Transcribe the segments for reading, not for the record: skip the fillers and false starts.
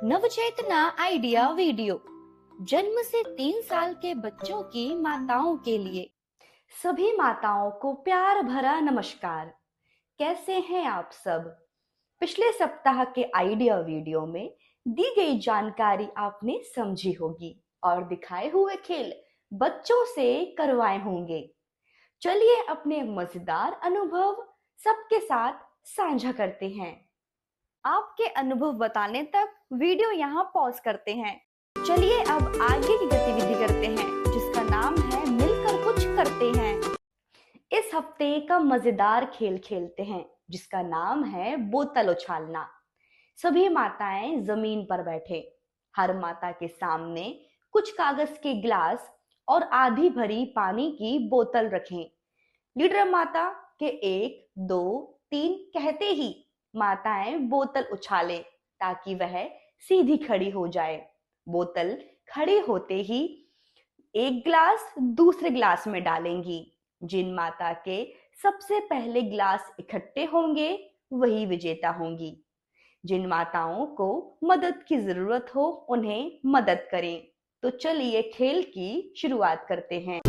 नवचेतना idea video जन्म से 3 साल के बच्चों की माताओं के लिए। सभी माताओं को प्यार भरा नमस्कार। कैसे हैं आप सब? पिछले सप्ताह के आइडिया वीडियो में दी गई जानकारी आपने समझी होगी और दिखाए हुए खेल बच्चों से करवाए होंगे। चलिए अपने मजेदार अनुभव सबके साथ साझा करते हैं। आपके अनुभव बताने तक वीडियो यहाँ पॉज करते हैं। चलिए अब आगे की गतिविधि करते हैं जिसका नाम है मिलकर कुछ करते हैं। इस हफ्ते का मजेदार खेल खेलते हैं जिसका नाम है बोतल उछालना। सभी माताएं जमीन पर बैठे, हर माता के सामने कुछ कागज के गिलास और आधी भरी पानी की बोतल रखें। लीडर माता के 1, 2, 3 कहते ही माताएं बोतल उछालें ताकि वह सीधी खड़ी हो जाए। बोतल खड़ी होते ही एक गिलास दूसरे गिलास में डालेंगी। जिन माता के सबसे पहले गिलास इकट्ठे होंगे वही विजेता होंगी। जिन माताओं को मदद की जरूरत हो उन्हें मदद करें। तो चलिए खेल की शुरुआत करते हैं।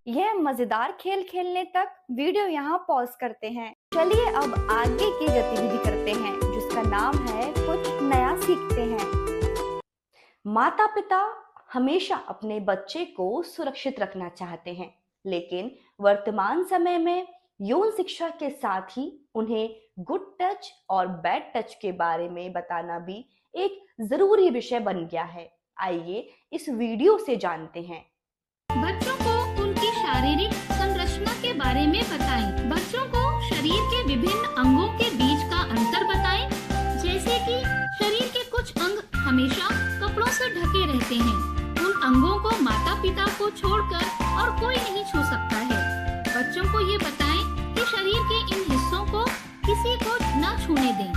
यह मजेदार खेल खेलने तक वीडियो यहाँ पॉज करते हैं। चलिए अब आगे की गतिविधि करते हैं जिसका नाम है कुछ नया सीखते हैं। माता पिता हमेशा अपने बच्चे को सुरक्षित रखना चाहते हैं, लेकिन वर्तमान समय में यौन शिक्षा के साथ ही उन्हें गुड टच और बैड टच के बारे में बताना भी एक जरूरी विषय बन गया है। आइए इस वीडियो से जानते हैं। बच्चों को उनकी शारीरिक संरचना के बारे में बताएं। बच्चों को शरीर के विभिन्न अंगों के बीच का अंतर बताएं, जैसे कि शरीर के कुछ अंग हमेशा कपड़ों से ढके रहते हैं। उन अंगों को माता पिता को छोड़कर और कोई नहीं छू सकता है। बच्चों को ये बताएं कि शरीर के इन हिस्सों को किसी को न छूने दें।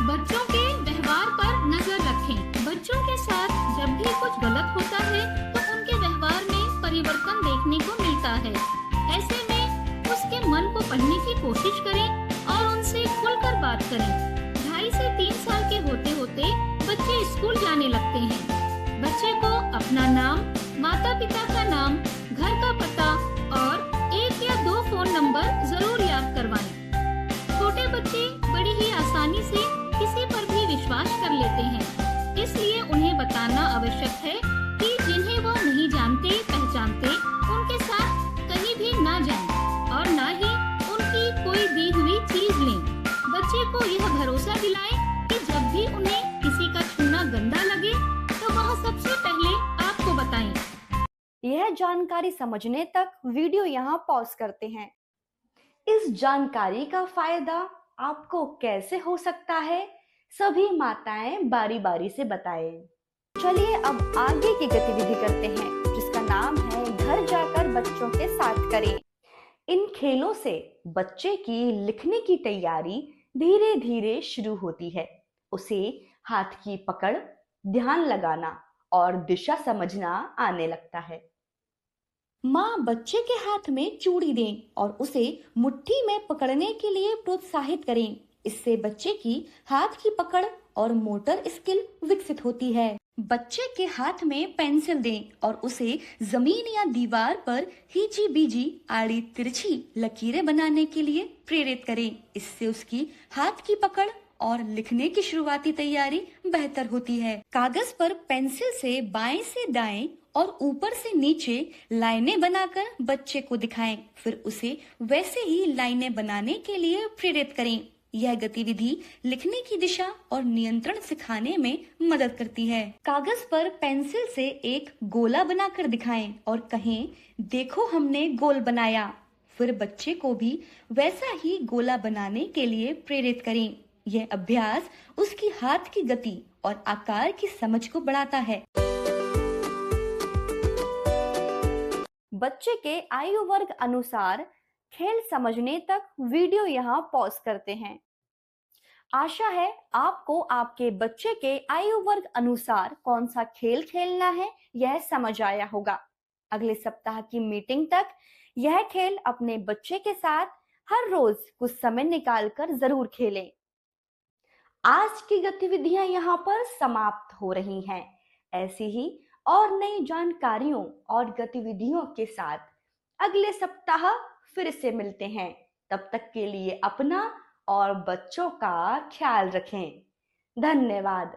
बच्चों के व्यवहार पर नजर रखें। बच्चों के साथ जब भी कुछ गलत होता है तो उनके व्यवहार में परिवर्तन देखने को मिलता है। ऐसे में उसके मन को पढ़ने की कोशिश करें और उनसे खुलकर बात करें। 2.5 से 3 साल के होते होते बच्चे स्कूल जाने लगते हैं। बच्चे को अपना नाम, माता पिता का नाम, घर का पता और 1 या 2 फोन नंबर जरूर याद करवाएं। छोटे बच्चे बड़ी ही आसानी से किसी पर भी विश्वास कर लेते हैं, इसलिए उन्हें बताना आवश्यक है कि जिन्हें वो नहीं जानते पहचानते उनके साथ कहीं भी ना जाएं और ना ही उनकी कोई दी हुई चीज लें। बच्चे को यह भरोसा दिलाएं कि जब भी उन्हें किसी का छूना गंदा लगे तो वह सबसे पहले आपको बताएं। यह जानकारी समझने तक वीडियो यहाँ पॉज करते हैं। इस जानकारी का फायदा आपको कैसे हो सकता है, सभी माताएं बारी बारी से बताएं। चलिए अब आगे की गतिविधि करते हैं जिसका नाम है घर जाकर बच्चों के साथ करें। इन खेलों से बच्चे की लिखने की तैयारी धीरे धीरे शुरू होती है। उसे हाथ की पकड़, ध्यान लगाना और दिशा समझना आने लगता है। माँ बच्चे के हाथ में चूड़ी दें और उसे मुट्ठी में पकड़ने के लिए प्रोत्साहित करें। इससे बच्चे की हाथ की पकड़ और मोटर स्किल विकसित होती है। बच्चे के हाथ में पेंसिल दें और उसे जमीन या दीवार पर हिची बीजी आड़ी तिरछी लकीरें बनाने के लिए प्रेरित करें। इससे उसकी हाथ की पकड़ और लिखने की शुरुआती तैयारी बेहतर होती है। कागज पर पेंसिल से बाएं से दाएं और ऊपर से नीचे लाइनें बनाकर बच्चे को दिखाएं, फिर उसे वैसे ही लाइनें बनाने के लिए प्रेरित करें। यह गतिविधि लिखने की दिशा और नियंत्रण सिखाने में मदद करती है। कागज पर पेंसिल से एक गोला बनाकर दिखाएं और कहें, देखो हमने गोल बनाया। फिर बच्चे को भी वैसा ही गोला बनाने के लिए प्रेरित करें। यह अभ्यास उसकी हाथ की गति और आकार की समझ को बढ़ाता है। बच्चे के आयु वर्ग अनुसार खेल समझने तक वीडियो यहाँ पॉज करते हैं। आशा है आपको आपके बच्चे के आयु वर्ग अनुसार कौन सा खेल खेलना है यह समझ आया होगा। अगले सप्ताह की मीटिंग तक यह खेल अपने बच्चे के साथ हर रोज कुछ समय निकालकर जरूर खेलें। आज की गतिविधियां यहाँ पर समाप्त हो रही हैं। ऐसी ही और नई जानकारियों और गतिविधियों के साथ अगले सप्ताह फिर से मिलते हैं। तब तक के लिए अपना और बच्चों का ख्याल रखें। धन्यवाद।